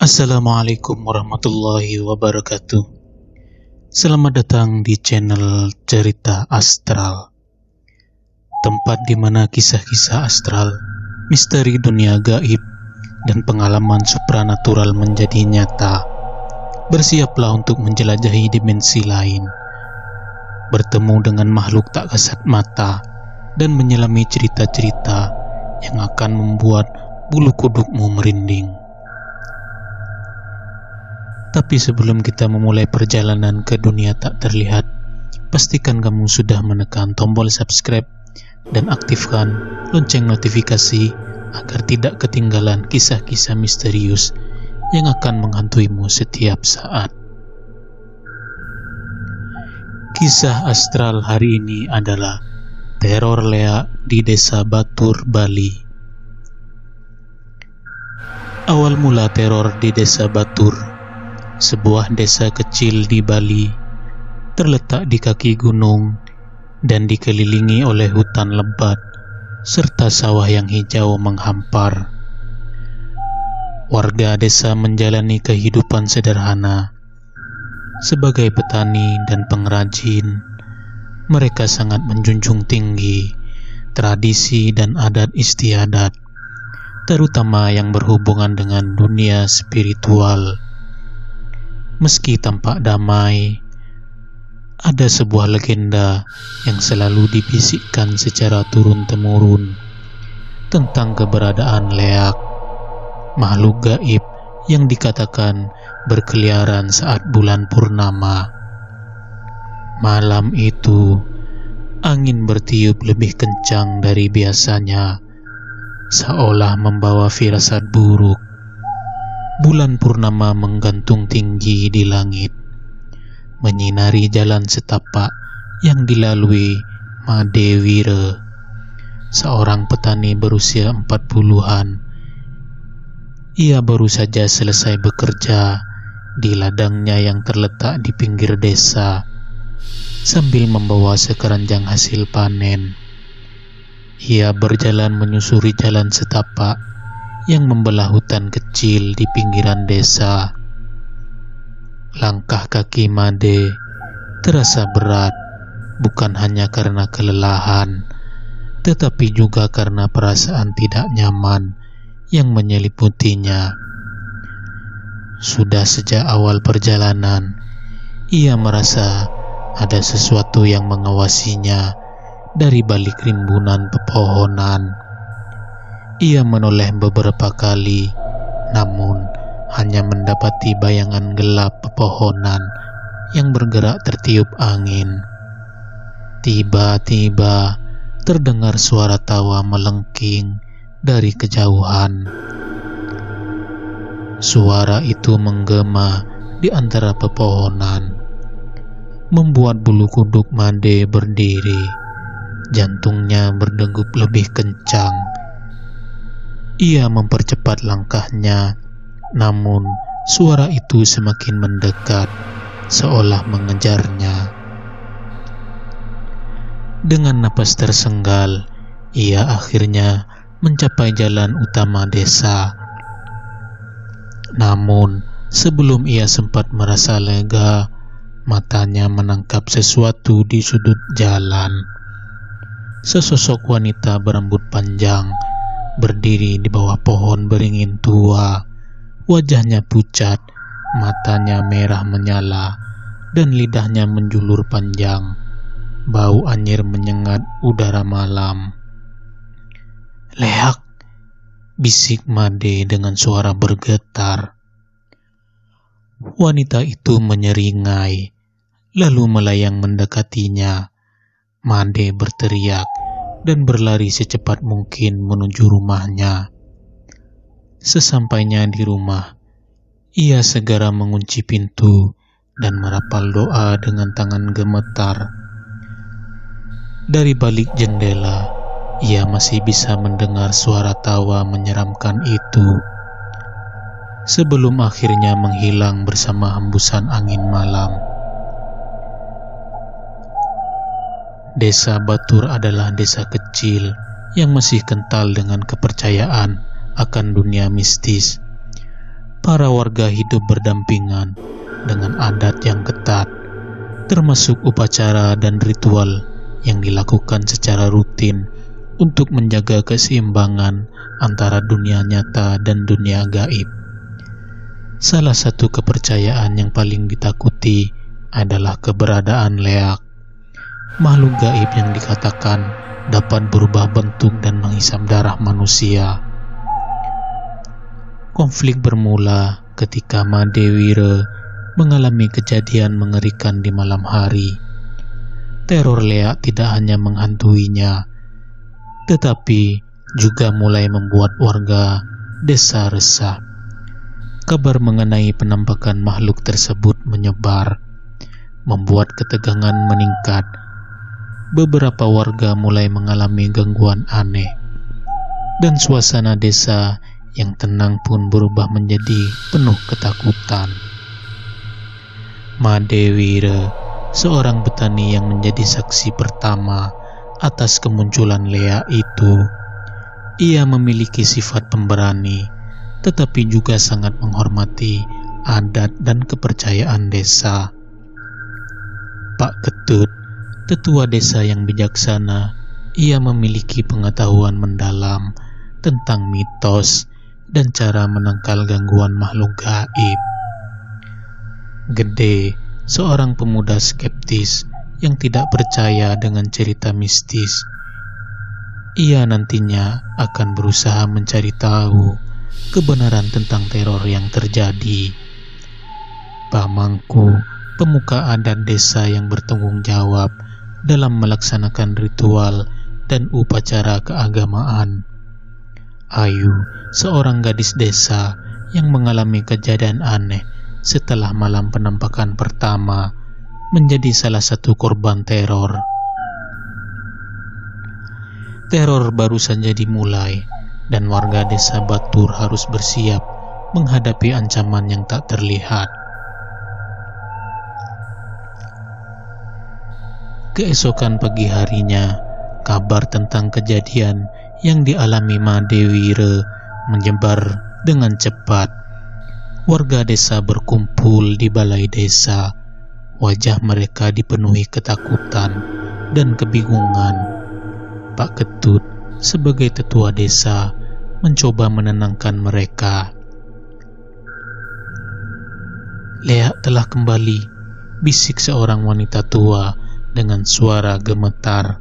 Assalamualaikum warahmatullahi wabarakatuh. Selamat datang di channel Cerita Astral, tempat di mana kisah-kisah astral, misteri dunia gaib, dan pengalaman supranatural menjadi nyata. Bersiaplah untuk menjelajahi dimensi lain, bertemu dengan makhluk tak kasat mata, dan menyelami cerita-cerita yang akan membuat bulu kudukmu merinding. Tapi sebelum kita memulai perjalanan ke dunia tak terlihat, pastikan kamu sudah menekan tombol subscribe dan aktifkan lonceng notifikasi agar tidak ketinggalan kisah-kisah misterius yang akan menghantuimu setiap saat. Kisah astral hari ini adalah teror leak di Desa Batur, Bali. Awal mula teror di Desa Batur, sebuah desa kecil di Bali, terletak di kaki gunung dan dikelilingi oleh hutan lebat serta sawah yang hijau menghampar. Warga desa menjalani kehidupan sederhana. Sebagai petani dan pengrajin, mereka sangat menjunjung tinggi tradisi dan adat istiadat, terutama yang berhubungan dengan dunia spiritual. Meski tampak damai, ada sebuah legenda yang selalu dibisikkan secara turun-temurun tentang keberadaan leak, makhluk gaib yang dikatakan berkeliaran saat bulan purnama. Malam itu, angin bertiup lebih kencang dari biasanya, seolah membawa firasat buruk. Bulan purnama menggantung tinggi di langit, menyinari jalan setapak yang dilalui Made Wira, seorang petani berusia 40-an. Ia baru saja selesai bekerja di ladangnya yang terletak di pinggir desa, sambil membawa sekeranjang hasil panen. Ia berjalan menyusuri jalan setapak yang membelah hutan kecil di pinggiran desa. Langkah kaki Made terasa berat, bukan hanya karena kelelahan, tetapi juga karena perasaan tidak nyaman yang menyeliputinya. Sudah sejak awal perjalanan, ia merasa ada sesuatu yang mengawasinya dari balik rimbunan pepohonan. Ia menoleh beberapa kali, namun hanya mendapati bayangan gelap pepohonan yang bergerak tertiup angin. Tiba-tiba terdengar suara tawa melengking dari kejauhan. Suara itu menggema di antara pepohonan, membuat bulu kuduk Made berdiri. Jantungnya berdegup lebih kencang. Ia mempercepat langkahnya, namun suara itu semakin mendekat, seolah mengejarnya. Dengan napas tersenggal, ia akhirnya mencapai jalan utama desa. Namun, sebelum ia sempat merasa lega, matanya menangkap sesuatu di sudut jalan. Sesosok wanita berambut panjang berdiri di bawah pohon beringin tua. Wajahnya pucat, matanya merah menyala, dan lidahnya menjulur panjang. Bau anyir menyengat udara malam. "Leak," bisik Made dengan suara bergetar. Wanita itu menyeringai, lalu melayang mendekatinya. Made berteriak dan berlari secepat mungkin menuju rumahnya. Sesampainya di rumah, ia segera mengunci pintu dan merapal doa dengan tangan gemetar. Dari balik jendela, ia masih bisa mendengar suara tawa menyeramkan itu, sebelum akhirnya menghilang bersama hembusan angin malam. Desa Batur adalah desa kecil yang masih kental dengan kepercayaan akan dunia mistis. para warga hidup berdampingan dengan adat yang ketat, termasuk upacara dan ritual yang dilakukan secara rutin untuk menjaga keseimbangan antara dunia nyata dan dunia gaib. Salah satu kepercayaan yang paling ditakuti adalah keberadaan leak, makhluk gaib yang dikatakan dapat berubah bentuk dan menghisap darah manusia. Konflik bermula ketika Madewira mengalami kejadian mengerikan di malam hari. Teror leak tidak hanya menghantuinya, tetapi juga mulai membuat warga desa resah. Kabar mengenai penampakan makhluk tersebut menyebar, membuat ketegangan meningkat. Beberapa warga mulai mengalami gangguan aneh, dan suasana desa yang tenang pun berubah menjadi penuh ketakutan. Madewira, seorang petani yang menjadi saksi pertama atas kemunculan leak itu. Ia memiliki sifat pemberani, tetapi juga sangat menghormati adat dan kepercayaan desa. Pak Ketut, tetua desa yang bijaksana, ia memiliki pengetahuan mendalam tentang mitos dan cara menangkal gangguan makhluk gaib. Gede, seorang pemuda skeptis yang tidak percaya dengan cerita mistis. Ia nantinya akan berusaha mencari tahu kebenaran tentang teror yang terjadi. Pak Mangku, pemuka adat desa yang bertanggung jawab dalam melaksanakan ritual dan upacara keagamaan. Ayu, seorang gadis desa yang mengalami kejadian aneh setelah malam penampakan pertama, menjadi salah satu korban teror. Teror baru saja dimulai, dan warga desa Batur harus bersiap menghadapi ancaman yang tak terlihat. Keesokan pagi harinya, kabar tentang kejadian yang dialami Madewira menyebar dengan cepat. Warga desa berkumpul di balai desa. Wajah mereka dipenuhi ketakutan dan kebingungan. Pak Ketut, sebagai tetua desa, mencoba menenangkan mereka. Leak telah kembali, bisik seorang wanita tua dengan suara gemetar.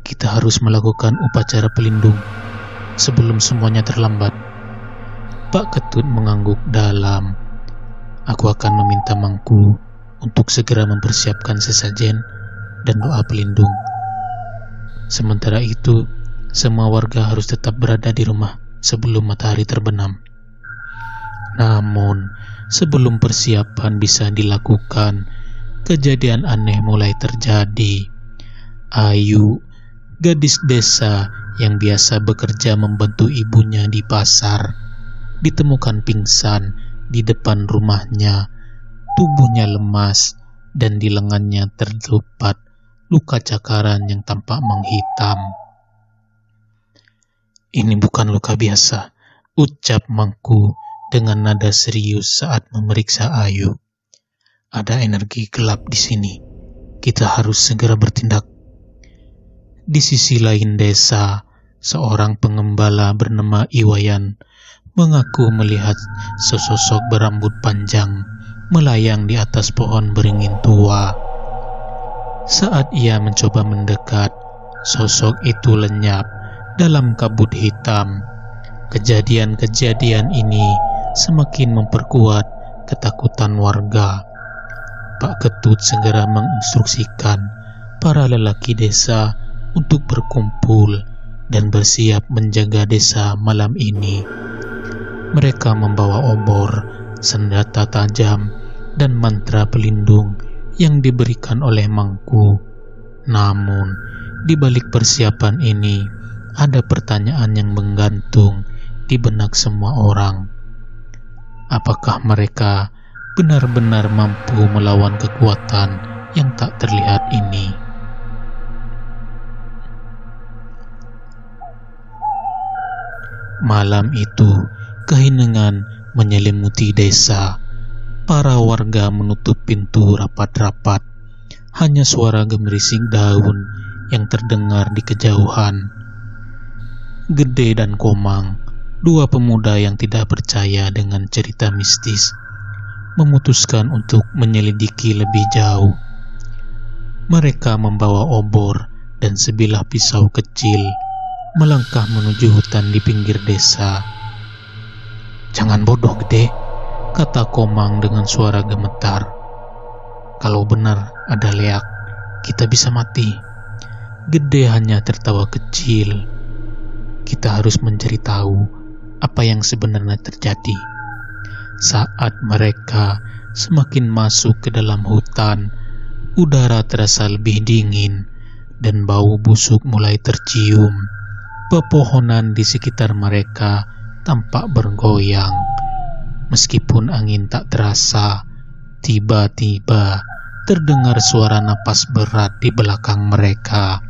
Kita harus melakukan upacara pelindung sebelum semuanya terlambat. Pak Ketut mengangguk dalam. Aku akan meminta Mangku untuk segera mempersiapkan sesajen dan doa pelindung. Sementara itu, semua warga harus tetap berada di rumah sebelum matahari terbenam. Namun, sebelum persiapan bisa dilakukan, kejadian aneh mulai terjadi. Ayu, gadis desa yang biasa bekerja membantu ibunya di pasar, ditemukan pingsan di depan rumahnya. Tubuhnya lemas dan di lengannya terdapat luka cakaran yang tampak menghitam. Ini bukan luka biasa, ucap Mangku dengan nada serius saat memeriksa Ayu. Ada energi gelap di sini. Kita harus segera bertindak. Di sisi lain desa, seorang pengembala bernama Iwayan mengaku melihat sesosok berambut panjang melayang di atas pohon beringin tua. Saat ia mencoba mendekat, sosok itu lenyap dalam kabut hitam. Kejadian-kejadian ini semakin memperkuat ketakutan warga. Pak Ketut segera menginstruksikan para lelaki desa untuk berkumpul dan bersiap menjaga desa malam ini. Mereka membawa obor, senjata tajam, dan mantra pelindung yang diberikan oleh Mangku. Namun, di balik persiapan ini, ada pertanyaan yang menggantung di benak semua orang. Apakah mereka benar-benar mampu melawan kekuatan yang tak terlihat ini? Malam itu, keheningan menyelimuti desa. Para warga menutup pintu rapat-rapat. Hanya suara gemerisik daun yang terdengar di kejauhan. Gede dan Komang, dua pemuda yang tidak percaya dengan cerita mistis, memutuskan untuk menyelidiki lebih jauh. Mereka membawa obor dan sebilah pisau kecil, melangkah menuju hutan di pinggir desa. "Jangan bodoh, Gede," kata Komang dengan suara gemetar. "Kalau benar ada leak, kita bisa mati." Gede hanya tertawa kecil. "Kita harus mencari tahu apa yang sebenarnya terjadi." Saat mereka semakin masuk ke dalam hutan, udara terasa lebih dingin dan bau busuk mulai tercium. Pepohonan di sekitar mereka tampak bergoyang. Meskipun angin tak terasa, tiba-tiba terdengar suara napas berat di belakang mereka.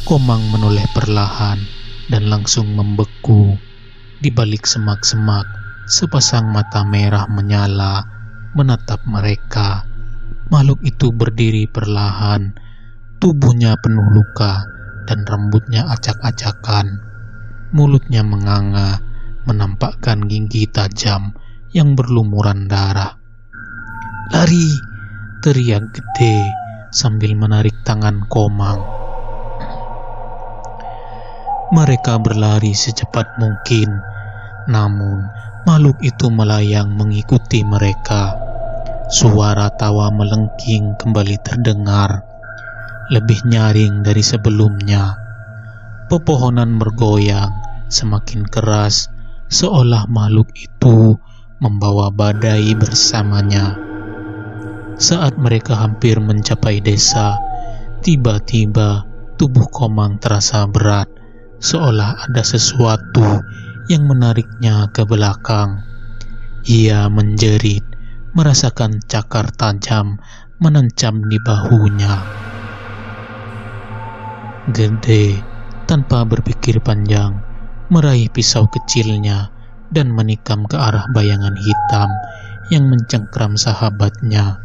Komang menoleh perlahan dan langsung membeku. Di balik semak-semak, sepasang mata merah menyala menatap mereka. Makhluk itu berdiri perlahan, tubuhnya penuh luka dan rambutnya acak-acakan. Mulutnya menganga, menampakkan gigi tajam yang berlumuran darah. "Lari!" teriak Gede sambil menarik tangan Komang. Mereka berlari secepat mungkin, namun makhluk itu melayang mengikuti mereka. Suara tawa melengking kembali terdengar, lebih nyaring dari sebelumnya. Pepohonan bergoyang semakin keras, seolah makhluk itu membawa badai bersamanya. Saat mereka hampir mencapai desa, tiba-tiba tubuh Komang terasa berat, seolah ada sesuatu yang menariknya ke belakang. Ia menjerit, merasakan cakar tajam menancap di bahunya. Gede, tanpa berpikir panjang, meraih pisau kecilnya dan menikam ke arah bayangan hitam yang mencengkram sahabatnya.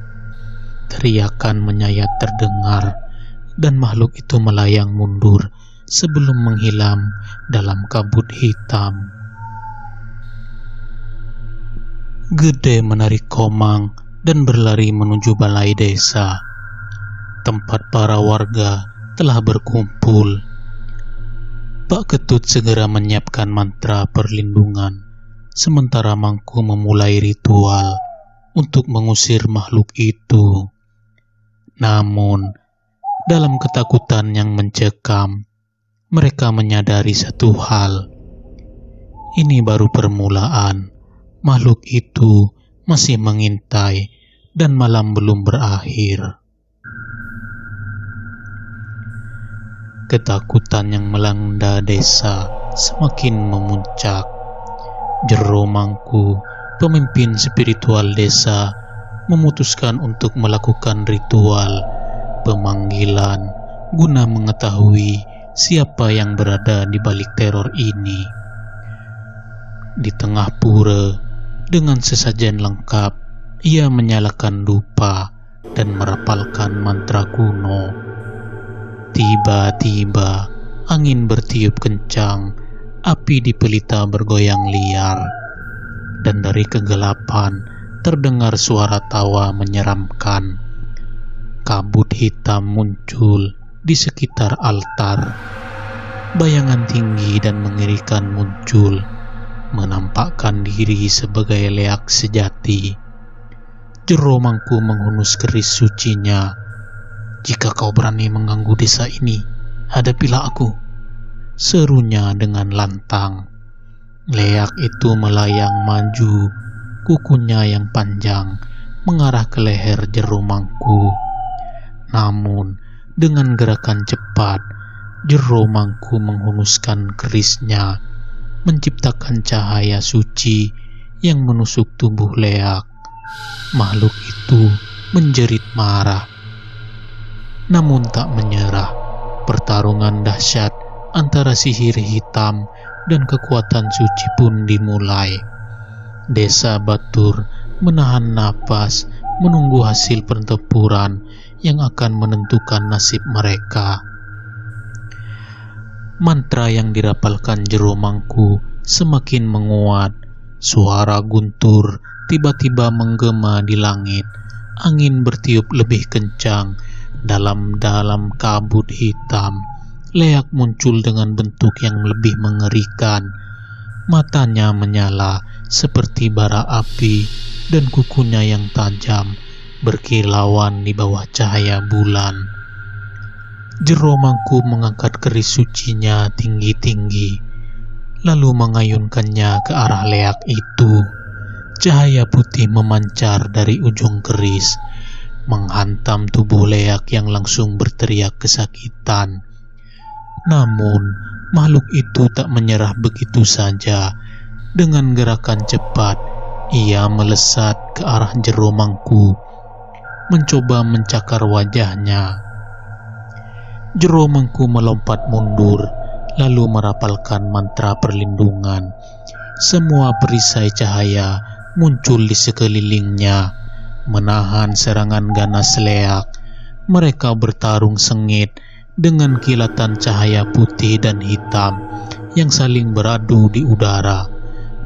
Teriakan menyayat terdengar, dan makhluk itu melayang mundur sebelum menghilang dalam kabut hitam. Gede menarik Komang dan berlari menuju balai desa, tempat para warga telah berkumpul. Pak Ketut segera menyiapkan mantra perlindungan, sementara Mangku memulai ritual untuk mengusir makhluk itu. Namun, dalam ketakutan yang mencekam, mereka menyadari satu hal. Ini baru permulaan. Makhluk itu masih mengintai dan malam belum berakhir. Ketakutan yang melanda desa semakin memuncak. Jero Mangku, pemimpin spiritual desa, memutuskan untuk melakukan ritual pemanggilan guna mengetahui siapa yang berada di balik teror ini. Di tengah pura, dengan sesajen lengkap, ia menyalakan dupa dan merapalkan mantra kuno. Tiba-tiba, angin bertiup kencang, api di pelita bergoyang liar, dan dari kegelapan terdengar suara tawa menyeramkan. Kabut hitam muncul di sekitar altar. Bayangan tinggi dan mengerikan muncul, menampakkan diri sebagai leak sejati. Jero Mangku menghunus keris sucinya. "Jika kau berani mengganggu desa ini, hadapilah aku," serunya dengan lantang. Leak itu melayang maju, kukunya yang panjang mengarah ke leher Jero Mangku. Namun, dengan gerakan cepat, Jero Mangku menghunuskan kerisnya, menciptakan cahaya suci yang menusuk tubuh leak. Makhluk itu menjerit marah, namun tak menyerah. Pertarungan dahsyat antara sihir hitam dan kekuatan suci pun dimulai. Desa Batur menahan napas menunggu hasil pertempuran yang akan menentukan nasib mereka. Mantra yang dirapalkan Jero Mangku semakin menguat. Suara guntur tiba-tiba menggema di langit. Angin bertiup lebih kencang. Dalam kabut hitam, Leak muncul dengan bentuk yang lebih mengerikan. Matanya menyala seperti bara api dan kukunya yang tajam berkilauan di bawah cahaya bulan. Jero Mangku mengangkat keris sucinya tinggi-tinggi, lalu mengayunkannya ke arah Leak itu. Cahaya putih memancar dari ujung keris, menghantam tubuh Leak yang langsung berteriak kesakitan. Namun, makhluk itu tak menyerah begitu saja. Dengan gerakan cepat, ia melesat ke arah Jero Mangku, mencoba mencakar wajahnya. Jero Mangku melompat mundur, lalu merapalkan mantra perlindungan. Semua perisai cahaya muncul di sekelilingnya, menahan serangan ganas Leak. Mereka bertarung sengit dengan kilatan cahaya putih dan hitam yang saling beradu di udara.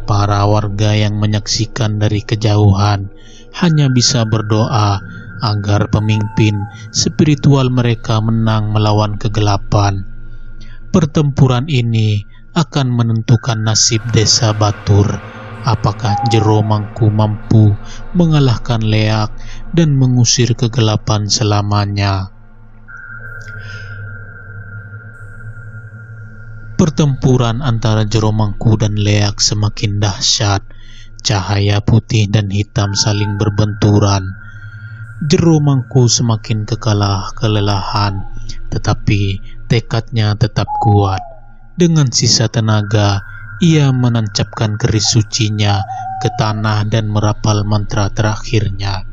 Para warga yang menyaksikan dari kejauhan hanya bisa berdoa agar pemimpin spiritual mereka menang melawan kegelapan. Pertempuran ini akan menentukan nasib Desa Batur. Apakah Jero Mangku mampu mengalahkan Leak dan mengusir kegelapan selamanya? Pertempuran antara Jero Mangku dan Leak semakin dahsyat. Cahaya putih dan hitam saling berbenturan. Jero Mangku semakin kelelahan, tetapi tekadnya tetap kuat. Dengan sisa tenaga, ia menancapkan keris sucinya ke tanah dan merapal mantra terakhirnya.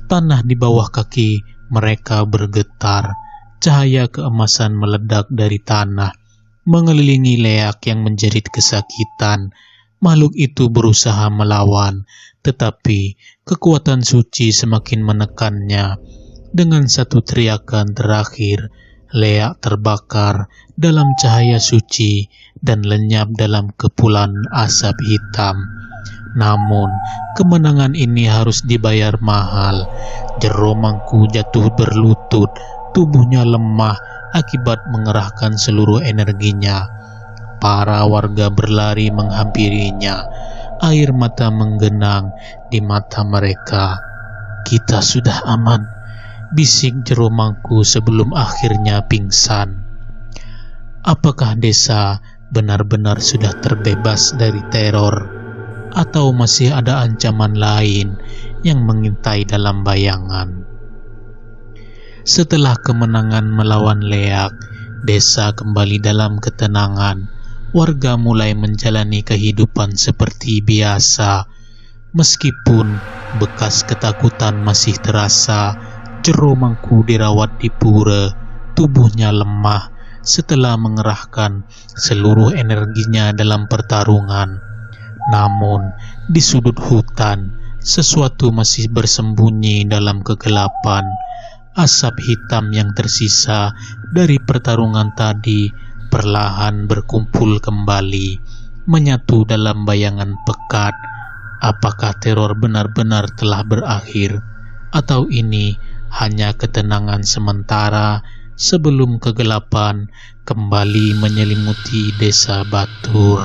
Tanah di bawah kaki mereka bergetar. Cahaya keemasan meledak dari tanah, mengelilingi Leak yang menjerit kesakitan. Makhluk itu berusaha melawan, tetapi kekuatan suci semakin menekannya. Dengan satu teriakan terakhir, Leak terbakar dalam cahaya suci dan lenyap dalam kepulan asap hitam. Namun, kemenangan ini harus dibayar mahal. Jero Mangku jatuh berlutut, tubuhnya lemah akibat mengerahkan seluruh energinya. Para warga berlari menghampirinya. Air mata menggenang di mata mereka. "Kita sudah aman," bisik Jero Mangku sebelum akhirnya pingsan. Apakah desa benar-benar sudah terbebas dari teror, atau masih ada ancaman lain yang mengintai dalam bayangan? Setelah kemenangan melawan Leak, desa kembali dalam ketenangan. Warga mulai menjalani kehidupan seperti biasa. Meskipun bekas ketakutan masih terasa, Jero Mangku dirawat di pura. Tubuhnya lemah setelah mengerahkan seluruh energinya dalam pertarungan. Namun, di sudut hutan, sesuatu masih bersembunyi dalam kegelapan. Asap hitam yang tersisa dari pertarungan tadi perlahan berkumpul kembali, menyatu dalam bayangan pekat. Apakah teror benar-benar telah berakhir, atau ini hanya ketenangan sementara sebelum kegelapan kembali menyelimuti Desa Batur?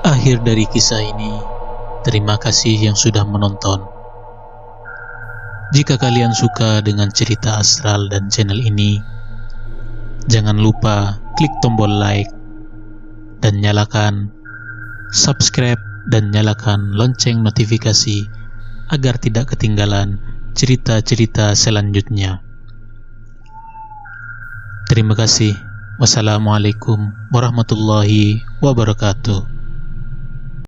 Akhir dari kisah ini. Terima kasih yang sudah menonton. Jika kalian suka dengan cerita astral dan channel ini, jangan lupa klik tombol like dan nyalakan subscribe dan nyalakan lonceng notifikasi agar tidak ketinggalan cerita-cerita selanjutnya. Terima kasih. Wassalamualaikum warahmatullahi wabarakatuh.